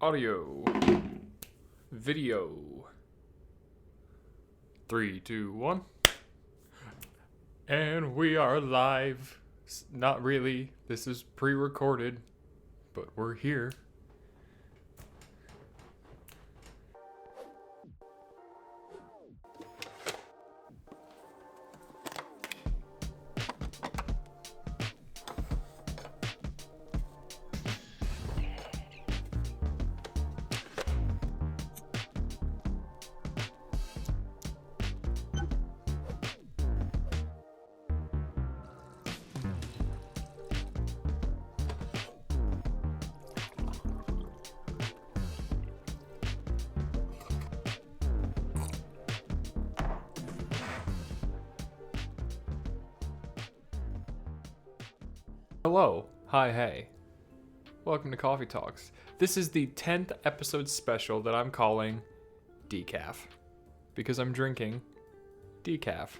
Audio. Video. 3, 2, 1. And we are live. Not really. This is pre-recorded, but we're here. Hello, hi, hey. Welcome to Coffee Talks. This is the 10th episode special that I'm calling Decaf. Because I'm drinking decaf.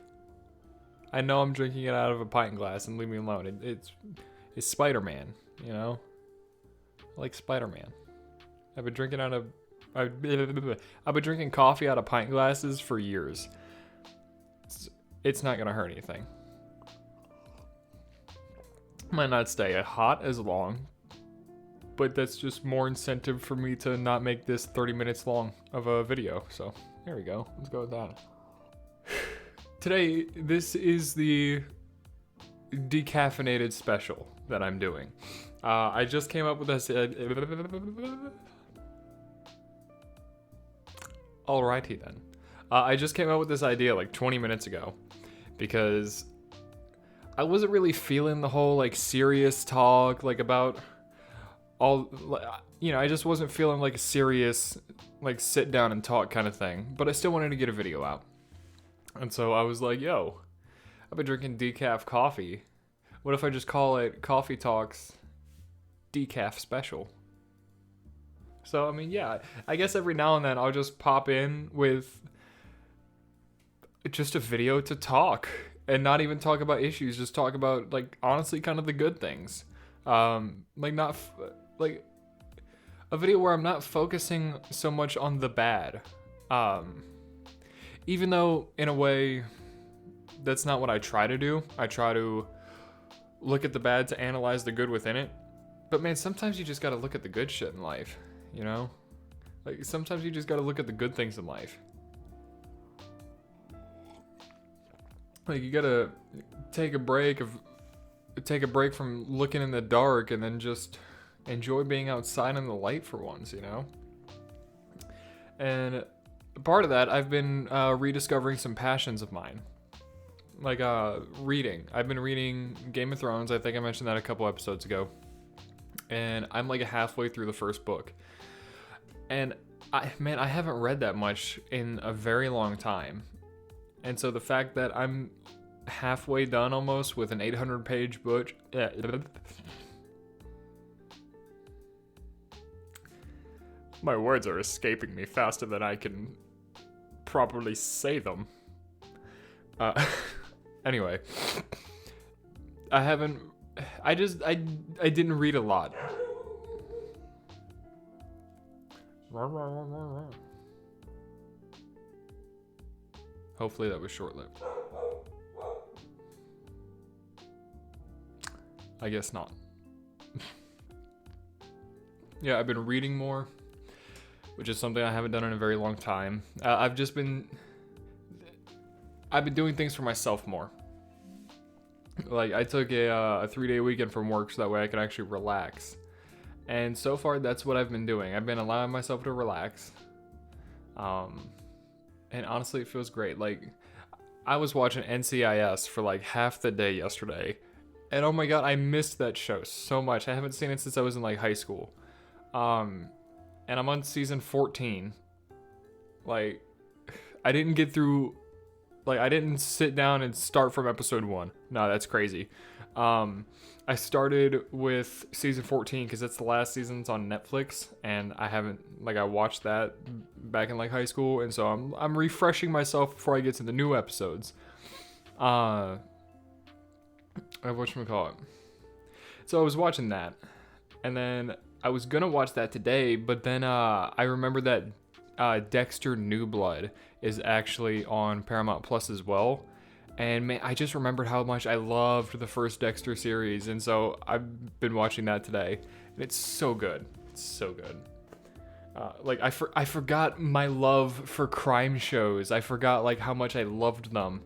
I know I'm drinking it out of a pint glass and leave me alone. It's Spider-Man, you know? I like Spider-Man. I've been drinking coffee out of pint glasses for years. It's not gonna hurt anything. Might not stay hot as long, but that's just more incentive for me to not make this 30 minutes long of a video. So there we go. Let's go with that. Today, this is the decaffeinated special that I'm doing. I just came up with this. Alrighty then. I just came up with this idea like 20 minutes ago because I wasn't really feeling the whole like serious talk like about all, you know, I just wasn't feeling like a serious like sit down and talk kind of thing, but I still wanted to get a video out. And so I was like, yo, I've been drinking decaf coffee. What if I just call it Coffee Talks Decaf Special? So, I mean, yeah, I guess every now and then I'll just pop in with just a video to talk. And not even talk about issues, just talk about, like, honestly, kind of the good things. Like, like, a video where I'm not focusing so much on the bad. Even though, in a way, that's not what I try to do. I try to look at the bad to analyze the good within it. But, man, sometimes you just gotta look at the good shit in life, you know? Like, sometimes you just gotta look at the good things in life. Like, you gotta take a break from looking in the dark and then just enjoy being outside in the light for once, you know? And part of that, I've been rediscovering some passions of mine. Like, reading. I've been reading Game of Thrones. I think I mentioned that a couple episodes ago. And I'm like halfway through the first book. And I haven't read that much in a very long time. And so the fact that I'm halfway done almost with an 800-page book. My words are escaping me faster than I can properly say them. Anyway. I didn't read a lot. Hopefully that was short-lived. I guess not. Yeah, I've been reading more, which is something I haven't done in a very long time. I've been doing things for myself more. Like, I took a 3-day weekend from work so that way I could actually relax. And so far, that's what I've been doing. I've been allowing myself to relax. And honestly, it feels great. Like, I was watching NCIS for like half the day yesterday. And oh my god, I missed that show so much. I haven't seen it since I was in like high school. And I'm on season 14. Like, I didn't get through, like, I didn't sit down and start from episode 1. No, that's crazy. I started with season 14 because that's the last season. It's on Netflix, and I watched that back in like high school, and so I'm refreshing myself before I get to the new episodes. Whatchamacallit. So I was watching that, and then I was gonna watch that today, but then I remember that Dexter New Blood is actually on Paramount Plus as well. And man, I just remembered how much I loved the first Dexter series, and so I've been watching that today, and it's so good. It's so good. Like I forgot my love for crime shows. I forgot like how much I loved them.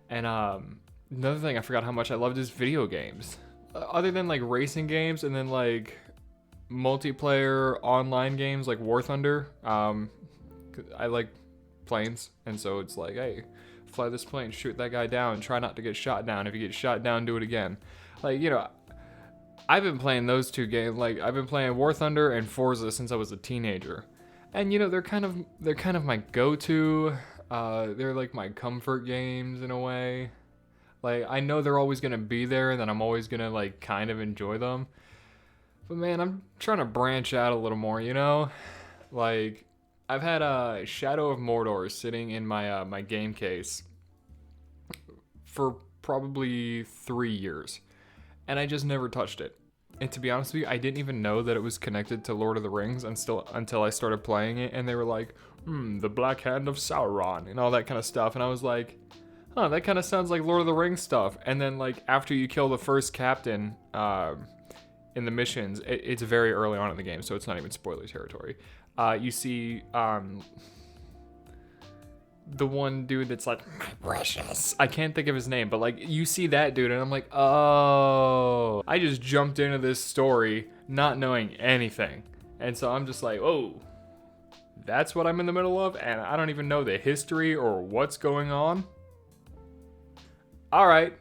And another thing I forgot how much I loved is video games. Other than like racing games and then like multiplayer online games like War Thunder. I like planes, and so it's like, hey, fly this plane, shoot that guy down, try not to get shot down. If you get shot down, do it again. Like, you know, I've been playing those two games. Like, I've been playing War Thunder and Forza since I was a teenager, and you know, they're kind of my go-to. They're like my comfort games in a way. Like, I know they're always gonna be there, and that I'm always gonna like kind of enjoy them. But man, I'm trying to branch out a little more, you know? Like, I've had Shadow of Mordor sitting in my my game case for probably 3 years, and I just never touched it. And to be honest with you, I didn't even know that it was connected to Lord of the Rings until I started playing it, and they were like, the Black Hand of Sauron, and all that kind of stuff, and I was like, huh, that kind of sounds like Lord of the Rings stuff. And then like after you kill the first captain in the missions, it's very early on in the game, so it's not even spoiler territory. You see the one dude that's like, my precious. I can't think of his name, but like you see that dude, and I'm like, oh, I just jumped into this story not knowing anything, and so I'm just like, oh, that's what I'm in the middle of, and I don't even know the history or what's going on. All right,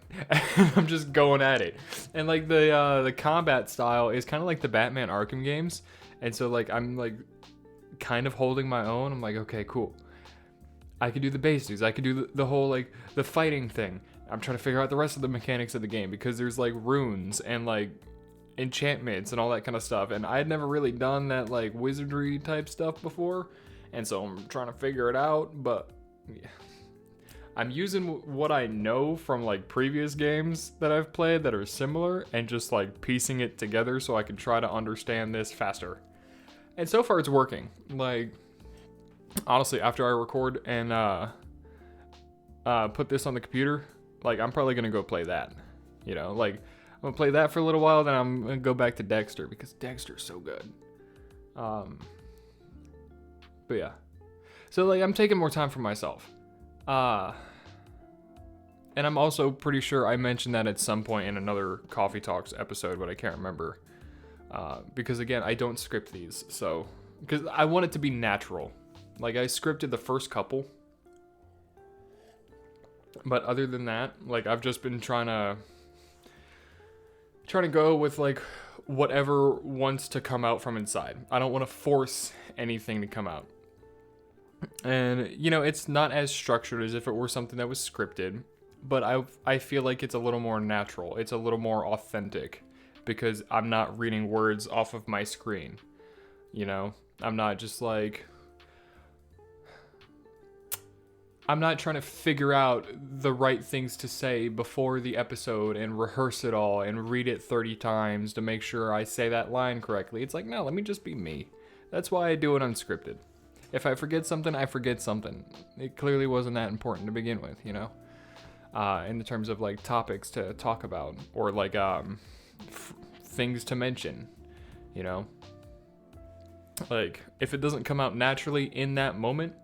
I'm just going at it, and like the combat style is kind of like the Batman Arkham games, and so like I'm like kind of holding my own. I'm like, okay, cool. I could do the basics. I could do the whole like the fighting thing. I'm trying to figure out the rest of the mechanics of the game because there's like runes and like enchantments and all that kind of stuff, and I had never really done that like wizardry type stuff before, and so I'm trying to figure it out. But yeah, I'm using what I know from like previous games that I've played that are similar and just like piecing it together so I can try to understand this faster. And so far it's working. Like, honestly, after I record and put this on the computer, like I'm probably gonna go play that. You know, like I'm gonna play that for a little while, then I'm gonna go back to Dexter because Dexter's so good. But yeah, so like I'm taking more time for myself. And I'm also pretty sure I mentioned that at some point in another Coffee Talks episode, but I can't remember. Because again, I don't script these, so because I want it to be natural. Like I scripted the first couple, but other than that, like I've just been trying to go with like whatever wants to come out from inside. I don't want to force anything to come out. And you know, it's not as structured as if it were something that was scripted, but I feel like it's a little more natural. It's a little more authentic because I'm not reading words off of my screen. You know, I'm not just like, I'm not trying to figure out the right things to say before the episode and rehearse it all and read it 30 times to make sure I say that line correctly. It's like, no, let me just be me. That's why I do it unscripted. If I forget something, I forget something. It clearly wasn't that important to begin with, you know? In the terms of like topics to talk about or like things to mention, you know? Like, if it doesn't come out naturally in that moment,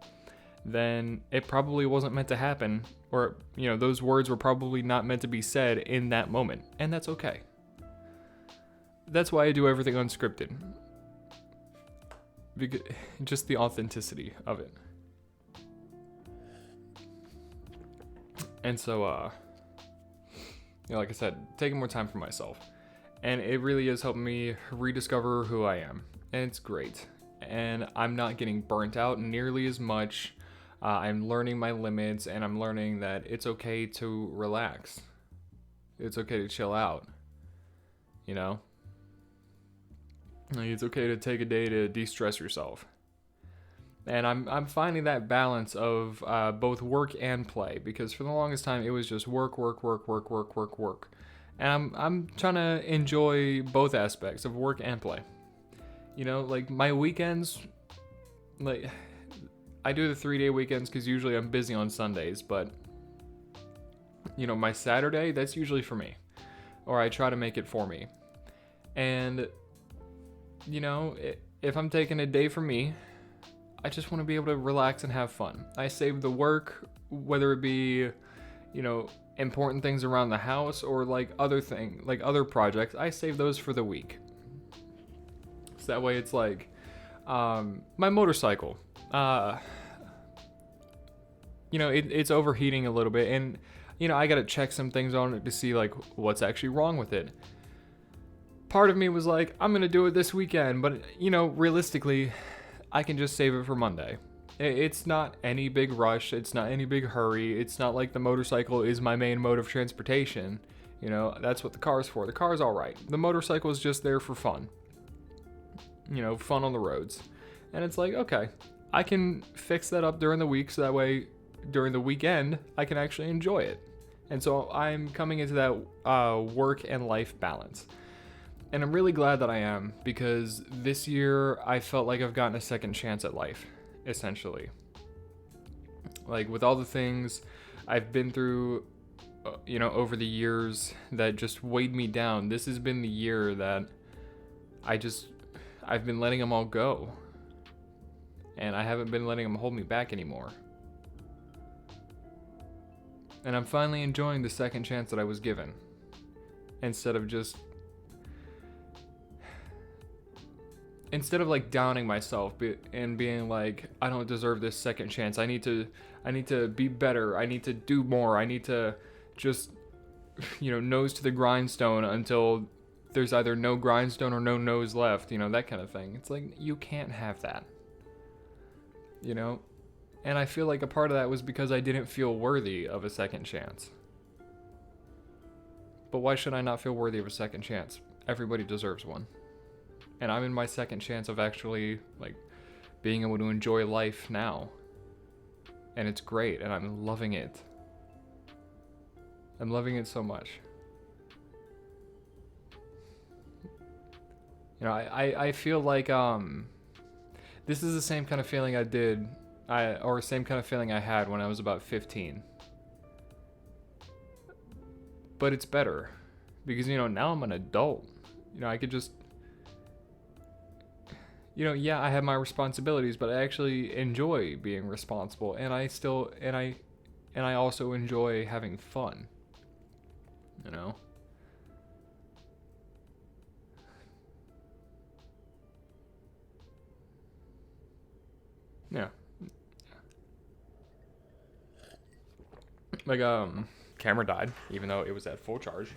then it probably wasn't meant to happen, or, you know, those words were probably not meant to be said in that moment, and that's okay. That's why I do everything unscripted. Because, just the authenticity of it. And so, you know, like I said, taking more time for myself. And it really is helping me rediscover who I am. And it's great. And I'm not getting burnt out nearly as much. I'm learning my limits, and I'm learning that it's okay to relax. It's okay to chill out. You know? Like, it's okay to take a day to de-stress yourself. And I'm finding that balance of both work and play, because for the longest time it was just work. And I'm trying to enjoy both aspects of work and play. Like my weekends, like I do the 3-day weekends because usually I'm busy on Sundays, but my Saturday, that's usually for me, or I try to make it for me. And if I'm taking a day for me, I just want to be able to relax and have fun. I save the work, whether it be important things around the house or like other projects. I save those for the week. So that way it's like my motorcycle. It's overheating a little bit, and I gotta check some things on it to see like what's actually wrong with it. Part of me was like, I'm gonna do it this weekend, but realistically, I can just save it for Monday. It's not any big rush. It's not any big hurry. It's not like the motorcycle is my main mode of transportation. That's what the car's for. The car's all right. The motorcycle is just there for fun. Fun on the roads. And it's like, okay, I can fix that up during the week so that way during the weekend I can actually enjoy it. And so I'm coming into that work and life balance. And I'm really glad that I am, because this year I felt like I've gotten a second chance at life, essentially. Like with all the things I've been through, over the years that just weighed me down, this has been the year that I've been letting them all go. And I haven't been letting them hold me back anymore. And I'm finally enjoying the second chance that I was given. Instead of like downing myself and being like, I don't deserve this second chance. I need to be better. I need to do more. I need to just, nose to the grindstone until there's either no grindstone or no nose left, that kind of thing. It's like, you can't have that, And I feel like a part of that was because I didn't feel worthy of a second chance. But why should I not feel worthy of a second chance? Everybody deserves one. And I'm in my second chance of actually, like, being able to enjoy life now. And it's great, and I'm loving it. I'm loving it so much. I feel like, this is the same kind of feeling same kind of feeling I had when I was about 15. But it's better. Because, now I'm an adult. I could just... yeah, I have my responsibilities, but I actually enjoy being responsible, and I also enjoy having fun. Yeah. Like camera died, even though it was at full charge.